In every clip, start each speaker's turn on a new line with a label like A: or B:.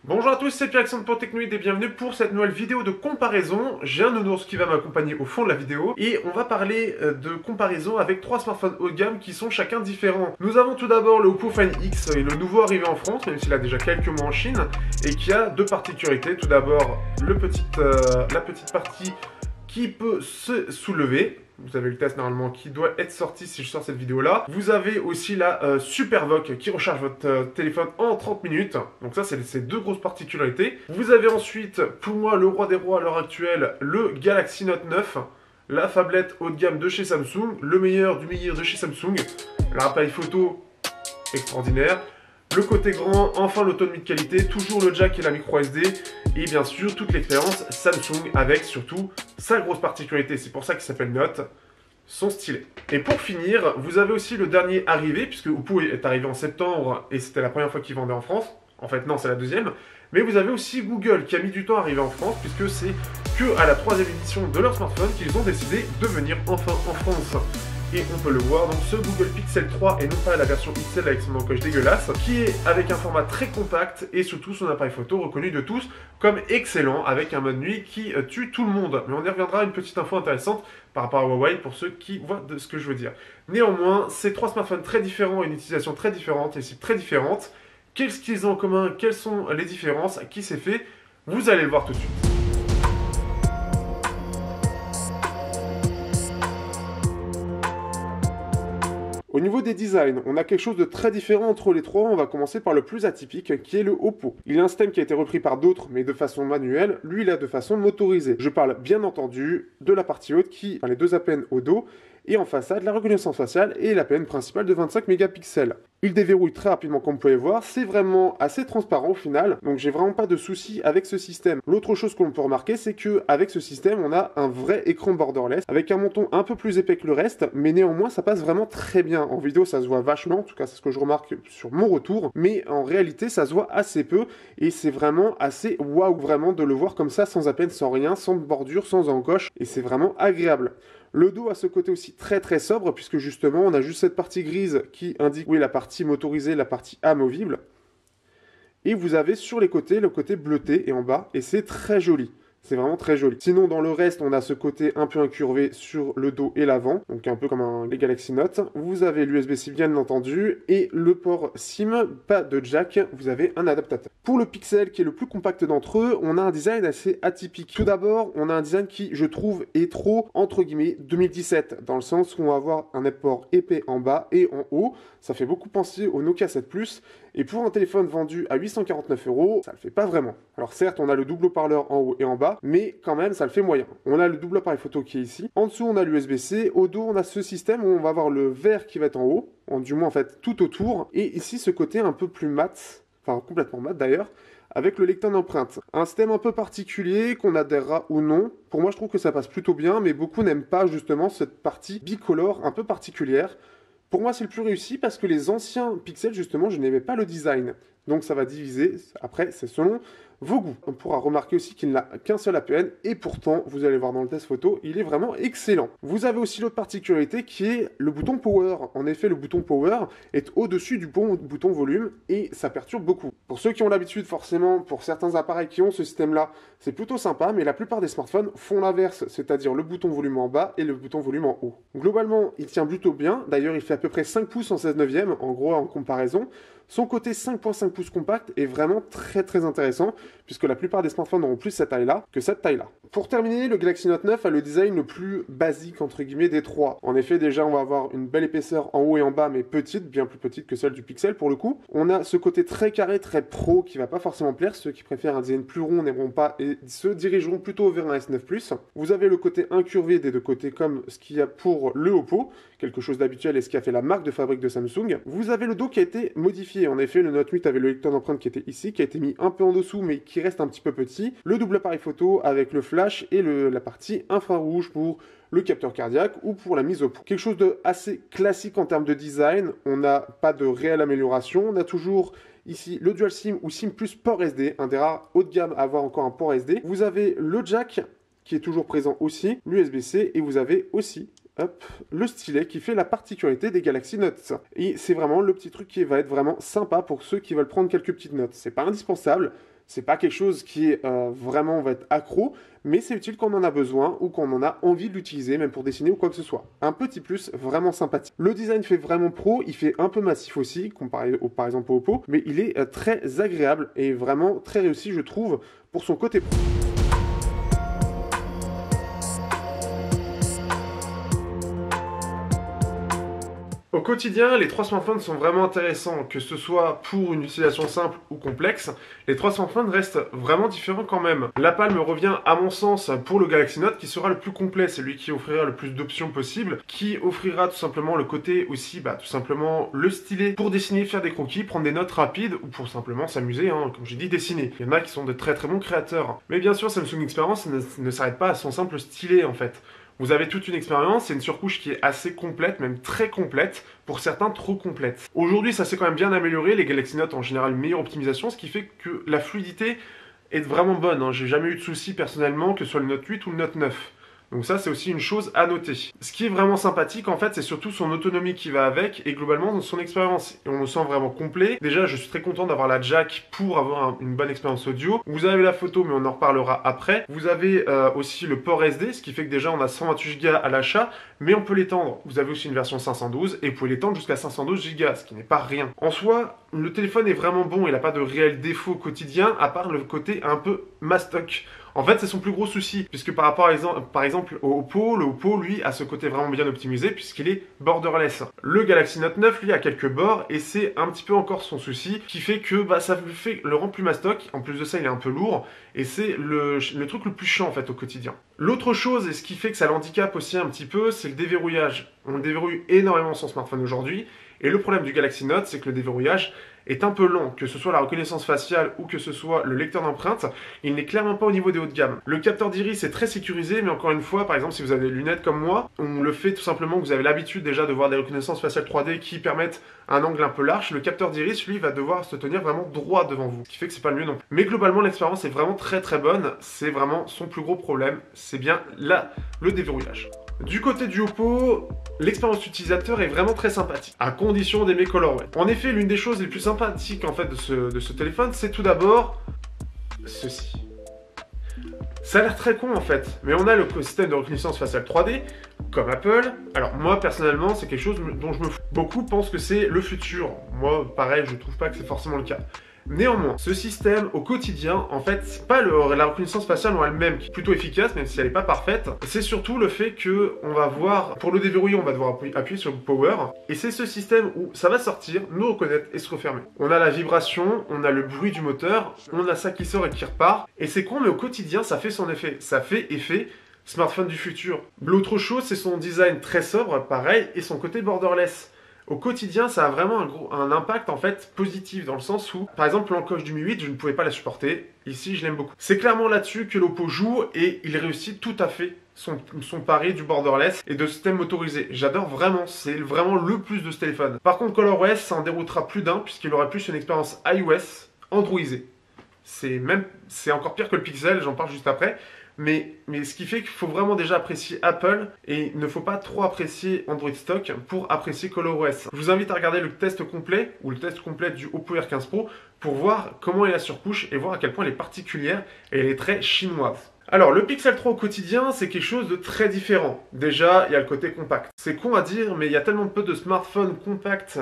A: Bonjour à tous, c'est Pierre-Alexandre pour Technoïd et bienvenue pour cette nouvelle vidéo de comparaison. J'ai un nounours qui va m'accompagner au fond de la vidéo et on va parler de comparaison avec trois smartphones haut de gamme qui sont chacun différents. Nous avons tout d'abord le Oppo Find X, le nouveau arrivé en France, même s'il a déjà quelques mois en Chine, et qui a deux particularités. Tout d'abord, la petite partie qui peut se soulever. Vous avez le test normalement qui doit être sorti si je sors cette vidéo là. Vous avez aussi la Super VOOC qui recharge votre téléphone en 30 minutes. Donc ça c'est ces deux grosses particularités. Vous avez ensuite, pour moi le roi des rois à l'heure actuelle, le Galaxy Note 9. La phablette haut de gamme de chez Samsung. Le meilleur du meilleur de chez Samsung. L'appareil photo extraordinaire. Le côté grand, enfin l'autonomie de qualité, toujours le jack et la micro SD, et bien sûr toute l'expérience Samsung avec surtout sa grosse particularité, c'est pour ça qu'il s'appelle Note, son stylet. Et pour finir, vous avez aussi le dernier arrivé, puisque Oppo est arrivé en septembre et c'était la première fois qu'il vendait en France. En fait non, c'est la deuxième. Mais vous avez aussi Google qui a mis du temps à arriver en France, puisque c'est que à la troisième édition de leur smartphone qu'ils ont décidé de venir enfin en France. Et on peut le voir dans ce Google Pixel 3 et non pas la version XL avec son encoche dégueulasse, qui est avec un format très compact et surtout son appareil photo reconnu de tous comme excellent avec un mode nuit qui tue tout le monde. Mais on y reviendra, une petite info intéressante par rapport à Huawei pour ceux qui voient de ce que je veux dire. Néanmoins, ces trois smartphones très différents et une utilisation très différente et cibles très différentes. Qu'est-ce qu'ils ont en commun? Quelles sont les différences? Qui s'est fait? Vous allez le voir tout de suite. Au niveau des designs, on a quelque chose de très différent entre les trois. On va commencer par le plus atypique, qui est le Oppo. Il a un système qui a été repris par d'autres, mais de façon manuelle. Lui, il a de façon motorisée. Je parle bien entendu de la partie haute, qui a les deux APN au dos, et en façade, la reconnaissance faciale et l'APN principale de 25 mégapixels. Il déverrouille très rapidement comme vous pouvez voir, c'est vraiment assez transparent au final, donc j'ai vraiment pas de soucis avec ce système. L'autre chose qu'on peut remarquer, c'est que avec ce système, on a un vrai écran borderless, avec un menton un peu plus épais que le reste, mais néanmoins ça passe vraiment très bien. En vidéo ça se voit vachement, en tout cas c'est ce que je remarque sur mon retour, mais en réalité ça se voit assez peu, et c'est vraiment assez waouh vraiment de le voir comme ça, sans APN, sans rien, sans bordure, sans encoche, et c'est vraiment agréable. Le dos a ce côté aussi très sobre, puisque justement on a juste cette partie grise qui indique oui, la partie motorisée, la partie amovible. Et vous avez sur les côtés le côté bleuté et en bas, et c'est très joli. C'est vraiment très joli. Sinon, dans le reste, on a ce côté un peu incurvé sur le dos et l'avant, donc un peu comme les Galaxy Note. Vous avez l'USB-C bien entendu, et le port SIM, pas de jack, vous avez un adaptateur. Pour le Pixel, qui est le plus compact d'entre eux, on a un design assez atypique. Tout d'abord, on a un design qui, je trouve, est trop, entre guillemets, 2017, dans le sens où on va avoir un port épais en bas et en haut. Ça fait beaucoup penser au Nokia 7 Plus, et pour un téléphone vendu à 849 €, ça le fait pas vraiment. Alors certes, on a le double haut-parleur en haut et en bas, mais quand même, ça le fait moyen. On a le double appareil photo qui est ici. En dessous, on a l'USB-C. Au dos, on a ce système où on va avoir le vert qui va être en haut, du moins en fait tout autour. Et ici, ce côté un peu plus mat, enfin complètement mat d'ailleurs, avec le lecteur d'empreintes. Un système un peu particulier, qu'on adhérera ou non. Pour moi, je trouve que ça passe plutôt bien, mais beaucoup n'aiment pas justement cette partie bicolore un peu particulière. Pour moi, c'est le plus réussi parce que les anciens Pixels, justement, je n'aimais pas le design. Donc ça va diviser, après, c'est selon vos goûts. On pourra remarquer aussi qu'il n'a qu'un seul APN, et pourtant, vous allez voir dans le test photo, il est vraiment excellent. Vous avez aussi l'autre particularité qui est le bouton Power. En effet, le bouton Power est au-dessus du bouton Volume, et ça perturbe beaucoup. Pour ceux qui ont l'habitude, forcément, pour certains appareils qui ont ce système-là, c'est plutôt sympa, mais la plupart des smartphones font l'inverse, c'est-à-dire le bouton Volume en bas et le bouton Volume en haut. Globalement, il tient plutôt bien. D'ailleurs, il fait à peu près 5 pouces en 16 neuvième, en gros, en comparaison. Son côté 5.5 pouces compact est vraiment très intéressant, puisque la plupart des smartphones auront plus cette taille-là que cette taille-là. Pour terminer, le Galaxy Note 9 a le design le plus basique, entre guillemets, des trois. En effet, déjà, on va avoir une belle épaisseur en haut et en bas, mais petite, bien plus petite que celle du Pixel, pour le coup. On a ce côté très carré, très pro, qui va pas forcément plaire. Ceux qui préfèrent un design plus rond n'aimeront pas et se dirigeront plutôt vers un S9 Plus. Vous avez le côté incurvé des deux côtés, comme ce qu'il y a pour le Oppo, quelque chose d'habituel et ce qui a fait la marque de fabrique de Samsung. Vous avez le dos qui a été modifié. En effet, le Note 8 avait le lecteur d'empreintes qui était ici, qui a été mis un peu en dessous, mais qui reste un petit peu petit. Le double appareil photo avec le flash et la partie infrarouge pour le capteur cardiaque ou pour la mise au point. Quelque chose de assez classique en termes de design. On n'a pas de réelle amélioration. On a toujours ici le Dual SIM ou SIM plus port SD, un des rares haut de gamme à avoir encore un port SD. Vous avez le jack qui est toujours présent aussi, l'USB-C, et vous avez aussi hop, le stylet qui fait la particularité des Galaxy Notes. Et c'est vraiment le petit truc qui va être vraiment sympa pour ceux qui veulent prendre quelques petites notes. C'est pas indispensable, C'est pas quelque chose qui est vraiment, on va être accro, mais c'est utile quand on en a besoin ou quand on en a envie de l'utiliser, même pour dessiner ou quoi que ce soit. Un petit plus vraiment sympathique. Le design fait vraiment pro, il fait un peu massif aussi, comparé par exemple au Oppo, mais il est très agréable et vraiment très réussi, je trouve, pour son côté pro. Au quotidien, les trois smartphones sont vraiment intéressants, que ce soit pour une utilisation simple ou complexe. Les trois smartphones restent vraiment différents quand même. La palme revient à mon sens pour le Galaxy Note qui sera le plus complet, c'est lui qui offrira le plus d'options possibles, qui offrira tout simplement le côté aussi, tout simplement le stylet pour dessiner, faire des croquis, prendre des notes rapides ou pour simplement s'amuser, comme j'ai dit, dessiner. Il y en a qui sont de très très bons créateurs. Mais bien sûr, Samsung Experience ne s'arrête pas à son simple stylet en fait. Vous avez toute une expérience, c'est une surcouche qui est assez complète, même très complète, pour certains trop complète. Aujourd'hui, ça s'est quand même bien amélioré, les Galaxy Note ont en général une meilleure optimisation, ce qui fait que la fluidité est vraiment bonne. J'ai jamais eu de soucis personnellement, que ce soit le Note 8 ou le Note 9. Donc ça, c'est aussi une chose à noter. Ce qui est vraiment sympathique, en fait, c'est surtout son autonomie qui va avec et globalement son expérience. Et on le sent vraiment complet. Déjà, je suis très content d'avoir la jack pour avoir une bonne expérience audio. Vous avez la photo, mais on en reparlera après. Vous avez aussi le port SD, ce qui fait que déjà, on a 128 Go à l'achat, mais on peut l'étendre. Vous avez aussi une version 512 et vous pouvez l'étendre jusqu'à 512 Go, ce qui n'est pas rien. En soi, le téléphone est vraiment bon. Il n'a pas de réel défaut quotidien, à part le côté un peu mastoc. En fait, c'est son plus gros souci, puisque par rapport par exemple au Oppo, le Oppo, lui, a ce côté vraiment bien optimisé, puisqu'il est borderless. Le Galaxy Note 9, lui, a quelques bords, et c'est un petit peu encore son souci, qui fait que ça le rend plus mastoc. En plus de ça, il est un peu lourd, et c'est le truc le plus chiant, en fait, au quotidien. L'autre chose, et ce qui fait que ça l'handicape aussi un petit peu, c'est le déverrouillage. On déverrouille énormément son smartphone aujourd'hui, et le problème du Galaxy Note, c'est que le déverrouillage est un peu lent, que ce soit la reconnaissance faciale ou que ce soit le lecteur d'empreintes, il n'est clairement pas au niveau des hauts de gamme. Le capteur d'iris est très sécurisé, mais encore une fois, par exemple, si vous avez des lunettes comme moi, on le fait tout simplement que vous avez l'habitude déjà de voir des reconnaissances faciales 3D qui permettent un angle un peu large. Le capteur d'iris, lui, va devoir se tenir vraiment droit devant vous, ce qui fait que c'est pas le mieux non plus. Mais globalement, l'expérience est vraiment très très bonne, c'est vraiment son plus gros problème, c'est bien là, le déverrouillage. Du côté du Oppo, l'expérience utilisateur est vraiment très sympathique, à condition d'aimer ColorOS. En effet, l'une des choses les plus sympathiques en fait de ce téléphone, c'est tout d'abord ceci. Ça a l'air très con en fait, mais on a le système de reconnaissance faciale 3D, comme Apple. Alors moi personnellement, c'est quelque chose dont je me fous. Beaucoup pensent que c'est le futur. Moi, pareil, je trouve pas que c'est forcément le cas. Néanmoins, ce système au quotidien, en fait, c'est pas la reconnaissance faciale en elle-même qui est plutôt efficace, même si elle n'est pas parfaite. C'est surtout le fait que on va voir, pour le déverrouiller, on va devoir appuyer sur le power. Et c'est ce système où ça va sortir, nous reconnaître et se refermer. On a la vibration, on a le bruit du moteur, on a ça qui sort et qui repart. Et c'est con, mais au quotidien, ça fait son effet. Ça fait effet smartphone du futur. L'autre chose, c'est son design très sobre, pareil, et son côté borderless. Au quotidien, ça a vraiment un impact en fait positif dans le sens où, par exemple, l'encoche du Mi 8, je ne pouvais pas la supporter. Ici, je l'aime beaucoup. C'est clairement là-dessus que l'Oppo joue et il réussit tout à fait son pari du borderless et de système motorisé. J'adore vraiment, c'est vraiment le plus de ce téléphone. Par contre, ColorOS, ça en déroutera plus d'un puisqu'il aura plus une expérience iOS androidisée. C'est encore pire que le Pixel, j'en parle juste après. Mais ce qui fait qu'il faut vraiment déjà apprécier Apple et il ne faut pas trop apprécier Android Stock pour apprécier ColorOS. Je vous invite à regarder le test complet ou le test complet du Oppo R15 Pro pour voir comment est la surcouche et voir à quel point elle est particulière et elle est très chinoise. Alors, le Pixel 3 au quotidien, c'est quelque chose de très différent. Déjà, il y a le côté compact. C'est con à dire, mais il y a tellement peu de smartphones compacts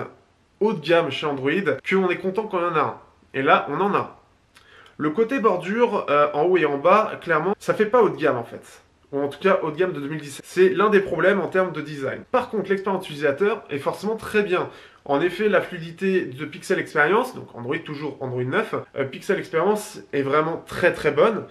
A: haut de gamme chez Android qu'on est content quand il y en a un. Et là, on en a. Le côté bordure, en haut et en bas, clairement, ça fait pas haut de gamme en fait. Ou en tout cas haut de gamme de 2017. C'est l'un des problèmes en termes de design. Par contre, l'expérience utilisateur est forcément très bien. En effet, la fluidité de Pixel Experience, donc Android toujours Android 9, Pixel Experience est vraiment très très bonne.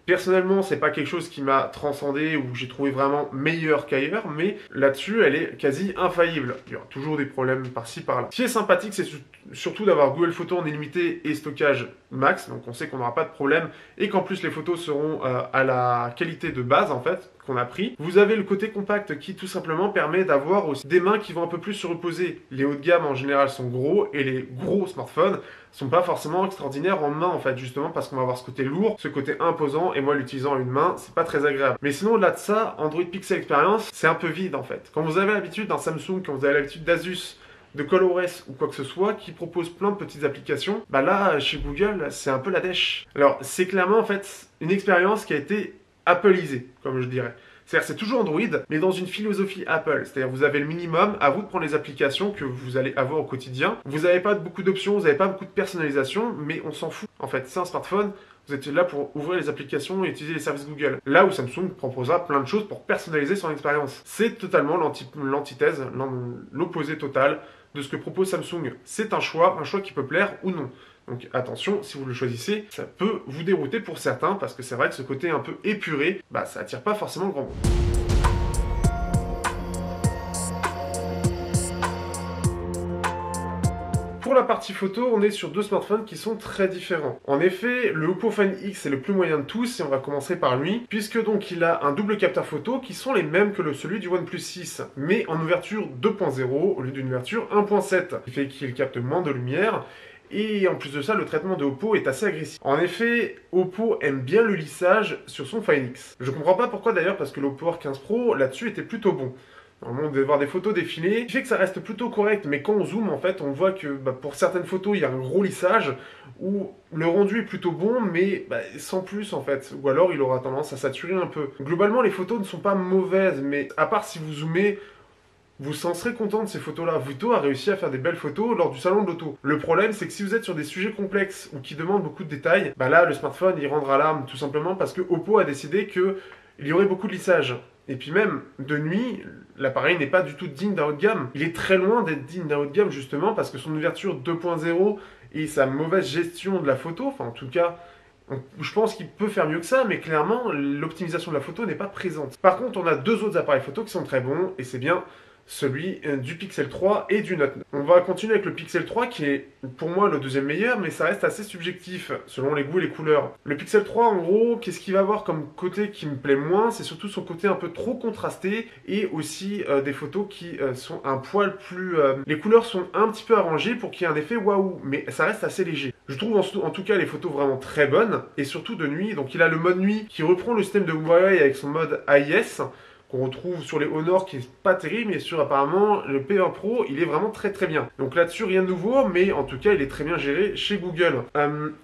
A: Personnellement, c'est pas quelque chose qui m'a transcendé ou j'ai trouvé vraiment meilleur qu'ailleurs, mais là-dessus, elle est quasi infaillible. Il y aura toujours des problèmes par-ci, par-là. Ce qui est sympathique, c'est surtout d'avoir Google Photos en illimité et stockage max, donc on sait qu'on n'aura pas de problème et qu'en plus les photos seront à la qualité de base en fait qu'on a pris. Vous avez le côté compact qui tout simplement permet d'avoir aussi des mains qui vont un peu plus se reposer. Les hauts de gamme en général sont gros et les gros smartphones sont pas forcément extraordinaires en main en fait, justement parce qu'on va avoir ce côté lourd, ce côté imposant et moi l'utilisant à une main, c'est pas très agréable. Mais sinon au-delà de ça, Android Pixel Experience, c'est un peu vide en fait. Quand vous avez l'habitude d'un Samsung, quand vous avez l'habitude d'Asus, de ColorOS ou quoi que ce soit, qui propose plein de petites applications, bah là, chez Google, c'est un peu la dèche. Alors, c'est clairement, en fait, une expérience qui a été Appleisée, comme je dirais. C'est-à-dire c'est toujours Android, mais dans une philosophie Apple. C'est-à-dire vous avez le minimum, à vous de prendre les applications que vous allez avoir au quotidien. Vous n'avez pas beaucoup d'options, vous n'avez pas beaucoup de personnalisation, mais on s'en fout. En fait, c'est un smartphone, vous êtes là pour ouvrir les applications et utiliser les services Google. Là où Samsung proposera plein de choses pour personnaliser son expérience. C'est totalement l'antithèse, l'opposé total de ce que propose Samsung. C'est un choix qui peut plaire ou non. Donc attention, si vous le choisissez, ça peut vous dérouter pour certains, parce que c'est vrai que ce côté un peu épuré, bah ça attire pas forcément grand monde. Pour la partie photo, on est sur deux smartphones qui sont très différents. En effet, le Oppo Find X est le plus moyen de tous, et on va commencer par lui, puisque donc il a un double capteur photo qui sont les mêmes que celui du OnePlus 6, mais en ouverture 2.0 au lieu d'une ouverture 1.7, ce qui fait qu'il capte moins de lumière. Et en plus de ça, le traitement de Oppo est assez agressif. En effet, Oppo aime bien le lissage sur son Find X. Je comprends pas pourquoi d'ailleurs, parce que l'Oppo R15 Pro, là-dessus, était plutôt bon. Normalement, on devait voir des photos défilées, ce qui fait que ça reste plutôt correct, mais quand on zoome, en fait, on voit que pour certaines photos, il y a un gros lissage, où le rendu est plutôt bon, mais sans plus, en fait. Ou alors, il aura tendance à saturer un peu. Globalement, les photos ne sont pas mauvaises, mais à part si vous zoomez, vous en serez content de ces photos-là. Vuto a réussi à faire des belles photos lors du salon de l'auto. Le problème, c'est que si vous êtes sur des sujets complexes ou qui demandent beaucoup de détails, là, le smartphone, il rendra l'âme, tout simplement parce que Oppo a décidé qu'il y aurait beaucoup de lissage. Et puis même, de nuit, l'appareil n'est pas du tout digne d'un haut de gamme. Il est très loin d'être digne d'un haut de gamme, justement, parce que son ouverture 2.0 et sa mauvaise gestion de la photo, enfin, en tout cas, je pense qu'il peut faire mieux que ça, mais clairement, l'optimisation de la photo n'est pas présente. Par contre, on a deux autres appareils photo qui sont très bons, et c'est bien celui du Pixel 3 et du Note 9. On va continuer avec le Pixel 3 qui est pour moi le deuxième meilleur, mais ça reste assez subjectif selon les goûts et les couleurs. Le Pixel 3 en gros, qu'est-ce qu'il va avoir comme côté qui me plaît moins? C'est surtout son côté un peu trop contrasté et aussi des photos qui sont un poil plus... Les couleurs sont un petit peu arrangées pour qu'il y ait un effet waouh, mais ça reste assez léger. Je trouve en tout cas les photos vraiment très bonnes et surtout de nuit. Donc il a le mode nuit qui reprend le système de Huawei avec son mode AIS, qu'on retrouve sur les Honor qui est pas terrible, mais sur apparemment le P1 Pro, il est vraiment très très bien. Donc là-dessus, rien de nouveau, mais en tout cas, il est très bien géré chez Google.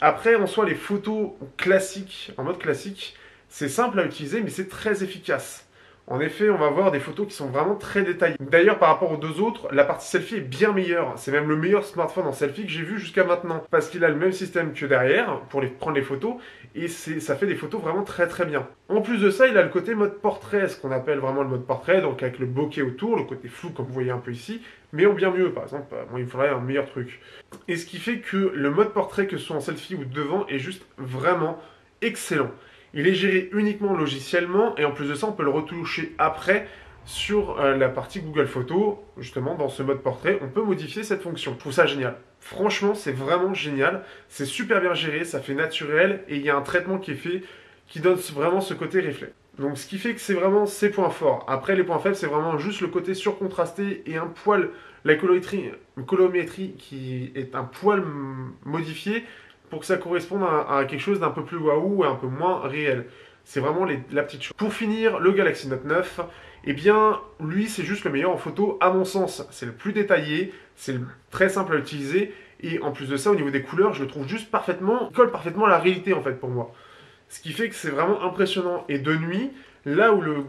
A: Après, en soi, les photos classiques, en mode classique, c'est simple à utiliser, mais c'est très efficace. En effet, on va voir des photos qui sont vraiment très détaillées. D'ailleurs, par rapport aux deux autres, la partie selfie est bien meilleure. C'est même le meilleur smartphone en selfie que j'ai vu jusqu'à maintenant. Parce qu'il a le même système que derrière, pour prendre les photos, et ça fait des photos vraiment très très bien. En plus de ça, il a le côté mode portrait, ce qu'on appelle vraiment le mode portrait, donc avec le bokeh autour, le côté flou comme vous voyez un peu ici, mais en bien mieux, par exemple, moi il me faudrait un meilleur truc. Et ce qui fait que le mode portrait, que ce soit en selfie ou devant, est juste vraiment excellent. Il est géré uniquement logiciellement et en plus de ça, on peut le retoucher après sur la partie Google Photos, justement dans ce mode portrait, on peut modifier cette fonction. Je trouve ça génial. Franchement, c'est vraiment génial. C'est super bien géré, ça fait naturel et il y a un traitement qui est fait qui donne vraiment ce côté reflet. Donc ce qui fait que c'est vraiment ses points forts. Après, les points faibles, c'est vraiment juste le côté surcontrasté et un poil, la colorimétrie qui est un poil modifiée, pour que ça corresponde à quelque chose d'un peu plus waouh et un peu moins réel. C'est vraiment la petite chose. Pour finir, le Galaxy Note 9, eh bien, lui, c'est juste le meilleur en photo, à mon sens. C'est le plus détaillé, c'est très simple à utiliser, et en plus de ça, au niveau des couleurs, je le trouve juste parfaitement, il colle parfaitement à la réalité, en fait, pour moi. Ce qui fait que c'est vraiment impressionnant. Et de nuit, là où le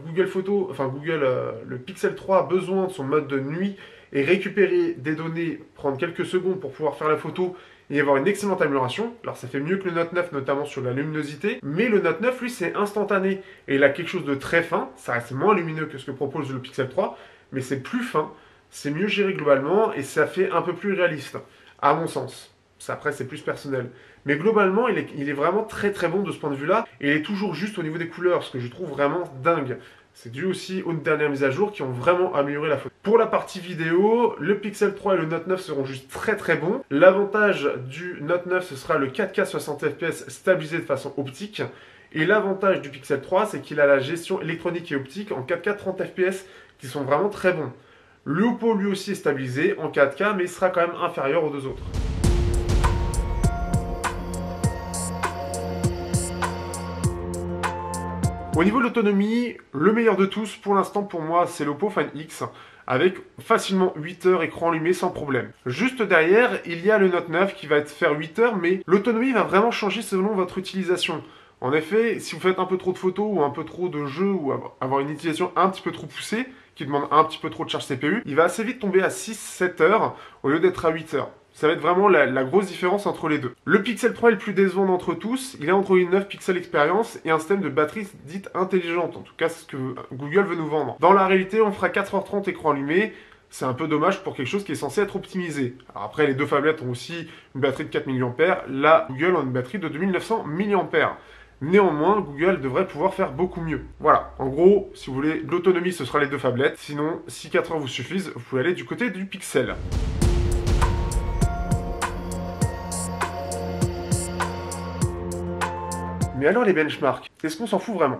A: le Pixel 3 a besoin de son mode de nuit et récupérer des données, prendre quelques secondes pour pouvoir faire la photo, et avoir une excellente amélioration. Alors ça fait mieux que le Note 9, notamment sur la luminosité, mais le Note 9, lui, c'est instantané. Et il a quelque chose de très fin, ça reste moins lumineux que ce que propose le Pixel 3, mais c'est plus fin, c'est mieux géré globalement, et ça fait un peu plus réaliste, à mon sens. Ça, après, c'est plus personnel. Mais globalement, il est vraiment très très bon de ce point de vue-là, et il est toujours juste au niveau des couleurs, ce que je trouve vraiment dingue. C'est dû aussi aux dernières mises à jour qui ont vraiment amélioré la photo. Pour la partie vidéo, le Pixel 3 et le Note 9 seront juste très très bons. L'avantage du Note 9, ce sera le 4K 60 fps stabilisé de façon optique. Et l'avantage du Pixel 3, c'est qu'il a la gestion électronique et optique en 4K 30 fps qui sont vraiment très bons. Le Oppo lui aussi est stabilisé en 4K, mais il sera quand même inférieur aux deux autres. Au niveau de l'autonomie, le meilleur de tous, pour l'instant pour moi, c'est l'Oppo Find X. avec facilement 8 heures écran allumé sans problème. Juste derrière, il y a le Note 9 qui va faire 8 heures, mais l'autonomie va vraiment changer selon votre utilisation. En effet, si vous faites un peu trop de photos ou un peu trop de jeux ou avoir une utilisation un petit peu trop poussée, qui demande un petit peu trop de charge CPU, il va assez vite tomber à 6-7 heures au lieu d'être à 8 heures. Ça va être vraiment la grosse différence entre les deux. Le Pixel 3 est le plus décevant d'entre tous. Il a Android 9 Pixel Experience et un système de batterie dite intelligente. En tout cas, c'est ce que Google veut nous vendre. Dans la réalité, on fera 4h30 écran allumé. C'est un peu dommage pour quelque chose qui est censé être optimisé. Alors après, les deux phablettes ont aussi une batterie de 4 mAh. Là, Google a une batterie de 2900 mAh. Néanmoins, Google devrait pouvoir faire beaucoup mieux. Voilà, en gros, si vous voulez de l'autonomie, ce sera les deux phablettes. Sinon, si 4 heures vous suffisent, vous pouvez aller du côté du Pixel. Mais alors les benchmarks, est-ce qu'on s'en fout vraiment?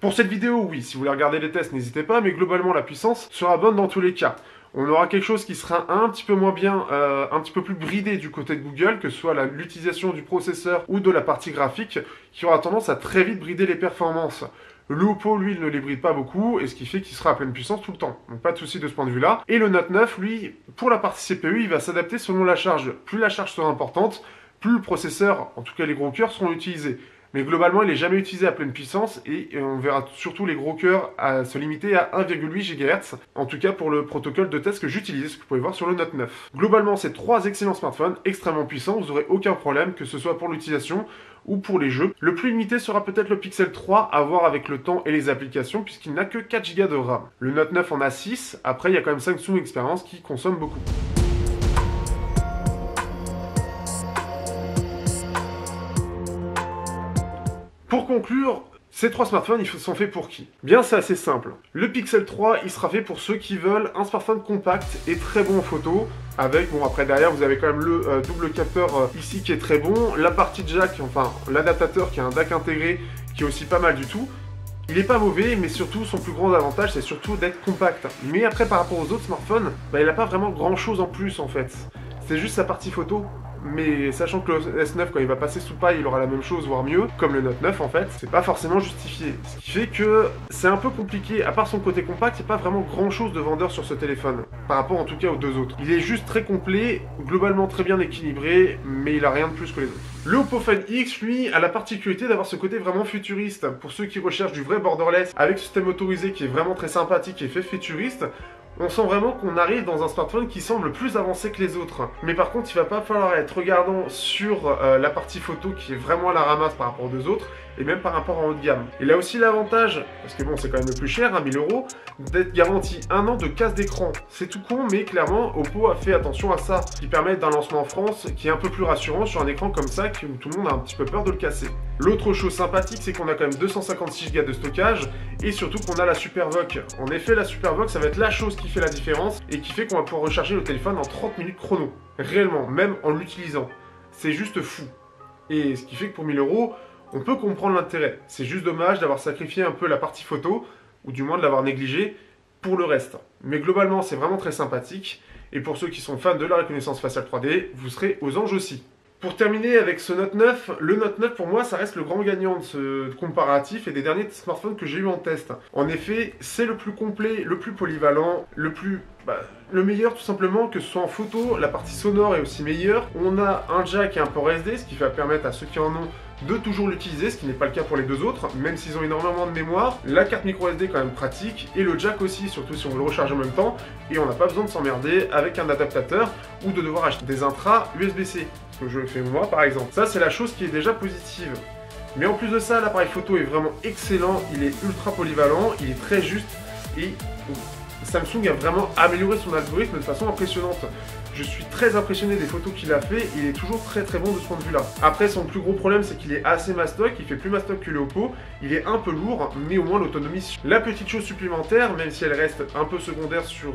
A: Pour cette vidéo, oui, si vous voulez regarder les tests, n'hésitez pas, mais globalement, la puissance sera bonne dans tous les cas. On aura quelque chose qui sera un petit peu moins bien, un petit peu plus bridé du côté de Google, que ce soit l'utilisation du processeur ou de la partie graphique, qui aura tendance à très vite brider les performances. Le Oppo, lui, il ne les bride pas beaucoup, et ce qui fait qu'il sera à pleine puissance tout le temps. Donc pas de souci de ce point de vue-là. Et le Note 9, lui, pour la partie CPU, il va s'adapter selon la charge. Plus la charge sera importante, plus le processeur, en tout cas les gros cœurs, seront utilisés. Mais globalement, il n'est jamais utilisé à pleine puissance et on verra surtout les gros cœurs à se limiter à 1,8 GHz, en tout cas pour le protocole de test que j'utilise, ce que vous pouvez voir sur le Note 9. Globalement, c'est trois excellents smartphones extrêmement puissants, vous n'aurez aucun problème, que ce soit pour l'utilisation ou pour les jeux. Le plus limité sera peut-être le Pixel 3, à voir avec le temps et les applications, puisqu'il n'a que 4 Go de RAM. Le Note 9 en a 6, après il y a quand même Samsung Experience qui consomme beaucoup. Pour conclure, ces trois smartphones, ils sont faits pour qui? Bien, c'est assez simple. Le Pixel 3, il sera fait pour ceux qui veulent un smartphone compact et très bon en photo. Avec, bon après derrière, vous avez quand même le double capteur ici qui est très bon. La partie jack, enfin l'adaptateur qui a un DAC intégré qui est aussi pas mal du tout. Il est pas mauvais, mais surtout, son plus grand avantage, c'est surtout d'être compact. Mais après, par rapport aux autres smartphones, bah, il n'a pas vraiment grand chose en plus en fait. C'est juste sa partie photo. Mais sachant que le S9, quand il va passer sous paille, il aura la même chose, voire mieux, comme le Note 9 en fait, c'est pas forcément justifié. Ce qui fait que c'est un peu compliqué, à part son côté compact, il n'y a pas vraiment grand chose de vendeur sur ce téléphone, par rapport en tout cas aux deux autres. Il est juste très complet, globalement très bien équilibré, mais il a rien de plus que les autres. Le Oppo Find X, lui, a la particularité d'avoir ce côté vraiment futuriste. Pour ceux qui recherchent du vrai borderless, avec ce système motorisé qui est vraiment très sympathique et fait futuriste, on sent vraiment qu'on arrive dans un smartphone qui semble plus avancé que les autres. Mais par contre, il va pas falloir être regardant sur la partie photo qui est vraiment à la ramasse par rapport aux deux autres, et même par rapport en haut de gamme. Il a aussi l'avantage, parce que bon, c'est quand même le plus cher, 1000 €, d'être garanti 1 an de casse d'écran. C'est tout con, mais clairement, Oppo a fait attention à ça, qui permet d'un lancement en France qui est un peu plus rassurant sur un écran comme ça, où tout le monde a un petit peu peur de le casser. L'autre chose sympathique, c'est qu'on a quand même 256 Go de stockage, et surtout qu'on a la SuperVOOC. En effet, la SuperVOOC, ça va être la chose qui fait la différence, et qui fait qu'on va pouvoir recharger le téléphone en 30 minutes chrono. Réellement, même en l'utilisant. C'est juste fou. Et ce qui fait que pour 1000 €, on peut comprendre l'intérêt. C'est juste dommage d'avoir sacrifié un peu la partie photo, ou du moins de l'avoir négligée, pour le reste. Mais globalement, c'est vraiment très sympathique. Et pour ceux qui sont fans de la reconnaissance faciale 3D, vous serez aux anges aussi. Pour terminer avec ce Note 9, le Note 9 pour moi ça reste le grand gagnant de ce comparatif et des derniers smartphones que j'ai eu en test. En effet, c'est le plus complet, le plus polyvalent, le meilleur tout simplement, que ce soit en photo, la partie sonore est aussi meilleure. On a un jack et un port SD, ce qui va permettre à ceux qui en ont de toujours l'utiliser, ce qui n'est pas le cas pour les deux autres, même s'ils ont énormément de mémoire. La carte micro SD est quand même pratique, et le jack aussi, surtout si on veut le recharger en même temps, et on n'a pas besoin de s'emmerder avec un adaptateur ou de devoir acheter des intras USB-C, ce que je fais moi par exemple. Ça c'est la chose qui est déjà positive. Mais en plus de ça, l'appareil photo est vraiment excellent, il est ultra polyvalent, il est très juste, et Samsung a vraiment amélioré son algorithme de façon impressionnante. Je suis très impressionné des photos qu'il a fait, il est toujours très bon de ce point de vue là. Après, son plus gros problème c'est qu'il est assez mastoc, il fait plus mastoc que le Oppo, il est un peu lourd, mais au moins l'autonomie. La petite chose supplémentaire, même si elle reste un peu secondaire sur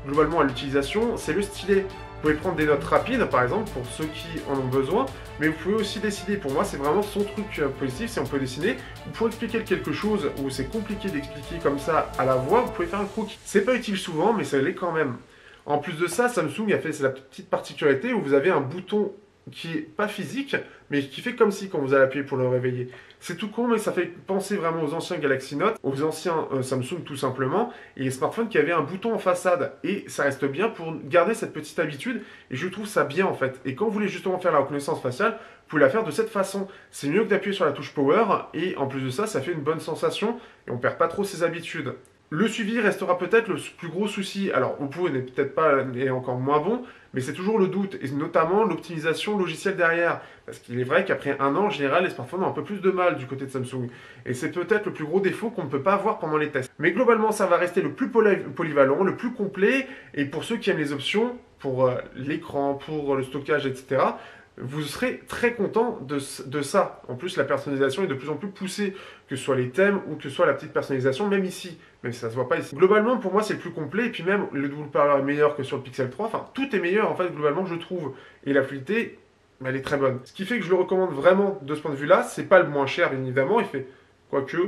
A: globalement à l'utilisation, c'est le stylet. Vous pouvez prendre des notes rapides par exemple pour ceux qui en ont besoin, mais vous pouvez aussi dessiner. Pour moi c'est vraiment son truc positif, si on peut dessiner. Pour expliquer quelque chose où c'est compliqué d'expliquer comme ça à la voix, vous pouvez faire un croquis. C'est pas utile souvent, mais ça l'est quand même. En plus de ça, Samsung a fait la petite particularité où vous avez un bouton qui est pas physique, mais qui fait comme si quand vous allez appuyer pour le réveiller. C'est tout con, mais ça fait penser vraiment aux anciens Galaxy Note, aux anciens Samsung tout simplement, et les smartphones qui avaient un bouton en façade. Et ça reste bien pour garder cette petite habitude, et je trouve ça bien en fait. Et quand vous voulez justement faire la reconnaissance faciale, vous pouvez la faire de cette façon. C'est mieux que d'appuyer sur la touche Power, et en plus de ça, ça fait une bonne sensation, et on perd pas trop ses habitudes. Le suivi restera peut-être le plus gros souci. Alors, Oppo n'est peut-être pas est encore moins bon, mais c'est toujours le doute, et notamment l'optimisation logicielle derrière. Parce qu'il est vrai qu'après un an, en général, les smartphones ont un peu plus de mal du côté de Samsung. Et c'est peut-être le plus gros défaut qu'on ne peut pas avoir pendant les tests. Mais globalement, ça va rester le plus polyvalent, le plus complet, et pour ceux qui aiment les options, pour l'écran, pour le stockage, etc., vous serez très content de ça. En plus, la personnalisation est de plus en plus poussée, que ce soit les thèmes ou que ce soit la petite personnalisation, même ici, même si ça se voit pas ici. Globalement, pour moi, c'est le plus complet, et puis même, le double parleur est meilleur que sur le Pixel 3, enfin, tout est meilleur, en fait, globalement, je trouve. Et la fluidité, elle est très bonne. Ce qui fait que je le recommande vraiment de ce point de vue-là, c'est pas le moins cher, bien évidemment, il fait, quoique,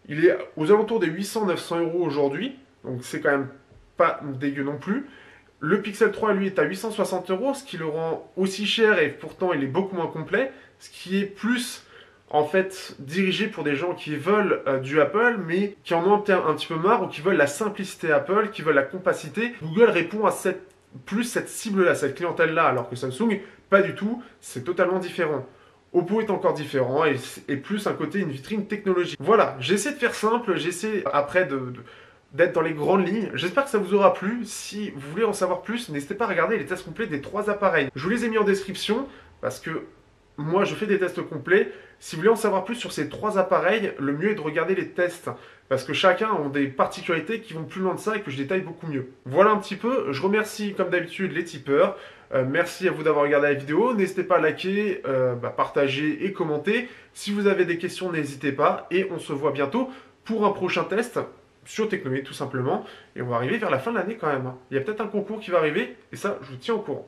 A: il est aux alentours des 800-900 € aujourd'hui, donc c'est quand même pas dégueu non plus. Le Pixel 3, lui, est à 860 €, ce qui le rend aussi cher et pourtant il est beaucoup moins complet, ce qui est plus en fait dirigé pour des gens qui veulent du Apple, mais qui en ont un petit peu marre ou qui veulent la simplicité Apple, qui veulent la compacité. Google répond à cette cible-là, cette clientèle-là, alors que Samsung, pas du tout, c'est totalement différent. Oppo est encore différent et plus un côté, une vitrine technologique. Voilà, j'essaie de faire simple, j'essaie après d'être dans les grandes lignes. J'espère que ça vous aura plu. Si vous voulez en savoir plus, n'hésitez pas à regarder les tests complets des 3 appareils. Je vous les ai mis en description parce que moi, je fais des tests complets. Si vous voulez en savoir plus sur ces 3 appareils, le mieux est de regarder les tests parce que chacun a des particularités qui vont plus loin de ça et que je détaille beaucoup mieux. Voilà un petit peu. Je remercie comme d'habitude les tipeurs. Merci à vous d'avoir regardé la vidéo. N'hésitez pas à liker, partager et commenter. Si vous avez des questions, n'hésitez pas. Et on se voit bientôt pour un prochain test sur Technomé tout simplement, et on va arriver vers la fin de l'année quand même. Il y a peut-être un concours qui va arriver, et ça, je vous tiens au courant.